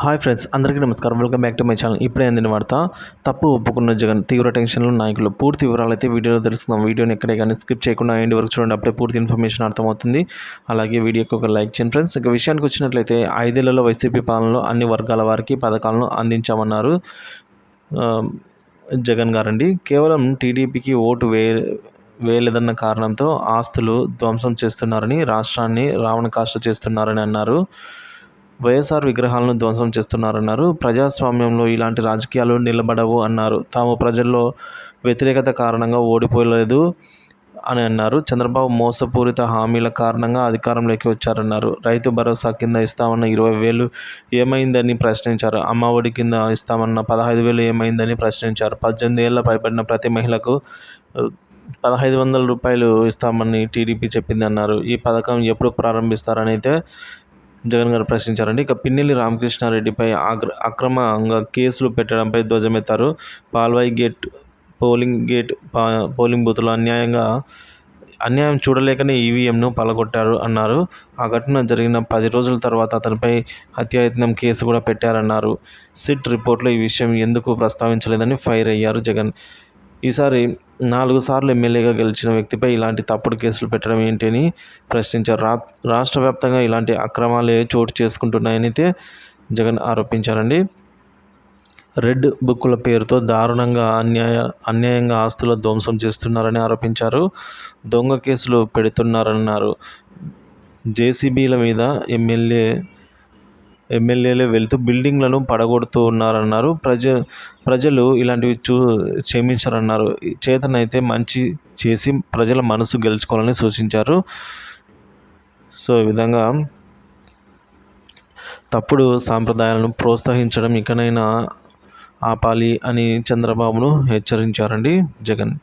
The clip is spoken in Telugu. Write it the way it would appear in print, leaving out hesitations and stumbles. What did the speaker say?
హాయ్ ఫ్రెండ్స్, అందరికీ నమస్కారం. Welcome back to my channel. ఇప్పుడే అందిన వార్త, తప్పు ఒప్పుకున్న జగన్, తీవ్ర టెన్షన్లో నాయకులు. పూర్తి వివరాలు అయితే వీడియోలో తెలుసుకుందాం. వీడియోని ఎక్కడే కానీ స్కిప్ చేయకుండా ఎండ్ వరకు చూడండి, అప్పుడే పూర్తి ఇన్ఫర్మేషన్ అర్థమవుతుంది. అలాగే వీడియోకి ఒక లైక్ చేయండి ఫ్రెండ్స్. ఇక విషయానికి వచ్చినట్లయితే 5 ఏళ్లలో వైసీపీ పాలనలో అన్ని వర్గాల వారికి పథకాలను అందించామన్నారు జగన్ గారండి. కేవలం టీడీపీకి ఓటు వేయలేదన్న కారణంతో ఆస్తులు ధ్వంసం చేస్తున్నారని, రాష్ట్రాన్ని రావణకాష్ట చేస్తున్నారని అన్నారు. వైఎస్ఆర్ విగ్రహాలను ధ్వంసం చేస్తున్నారన్నారు. ప్రజాస్వామ్యంలో ఇలాంటి రాజకీయాలు నిలబడవు అన్నారు. తాము ప్రజల్లో వ్యతిరేకత కారణంగా ఓడిపోలేదు అని అన్నారు. చంద్రబాబు మోసపూరిత హామీల కారణంగా అధికారంలోకి వచ్చారన్నారు. రైతు భరోసా కింద ఇస్తామన్న 20,000 ఏమైందని ప్రశ్నించారు. అమ్మఒడి కింద ఇస్తామన్న 15,000 ఏమైందని ప్రశ్నించారు. 18 ఏళ్ల పైబడిన ప్రతి మహిళకు 1,500 రూపాయలు ఇస్తామని టీడీపీ చెప్పిందన్నారు. ఈ పథకం ఎప్పుడు ప్రారంభిస్తారని అయితే జగన్ గారు ప్రశ్నించారండి. ఇక పిన్నెల్లి రామకృష్ణారెడ్డిపై అక్రమంగా కేసులు పెట్టడంపై ధ్వజమెత్తారు. పాల్వాయి గేట్ పోలింగ్ బూత్లో అన్యాయం చూడలేకనే ఈవీఎంను పలగొట్టారు అన్నారు. ఆ ఘటన జరిగిన 10 రోజుల తర్వాత అతనిపై హత్యాయత్నం కేసు కూడా పెట్టారన్నారు. సిట్ రిపోర్ట్లో ఈ విషయం ఎందుకు ప్రస్తావించలేదని ఫైర్ అయ్యారు జగన్. ఈసారి 4 సార్లు ఎమ్మెల్యేగా గెలిచిన వ్యక్తిపై ఇలాంటి తప్పుడు కేసులు పెట్టడం ఏంటి అని ప్రశ్నించారు. రాష్ట్ర వ్యాప్తంగా ఇలాంటి అక్రమాలే చోటు చేసుకుంటున్నాయని అయితే జగన్ ఆరోపించారండి. రెడ్ బుక్కుల పేరుతో దారుణంగా అన్యాయంగా ఆస్తుల ధ్వంసం చేస్తున్నారని ఆరోపించారు. దొంగ కేసులు పెడుతున్నారన్నారు. జేసీబీల మీద ఎమ్మెల్యేలే వెళ్తూ బిల్డింగ్లను పడగొడుతూ ఉన్నారన్నారు. ప్రజలు ఇలాంటివి క్షమించరన్నారు. చేతనైతే మంచి చేసి ప్రజల మనసు గెలుచుకోవాలని సూచించారు. సో ఈ విధంగా తప్పుడు సాంప్రదాయాలను ప్రోత్సహించడం ఇకనైనా ఆపాలి అని చంద్రబాబును హెచ్చరించారండి జగన్.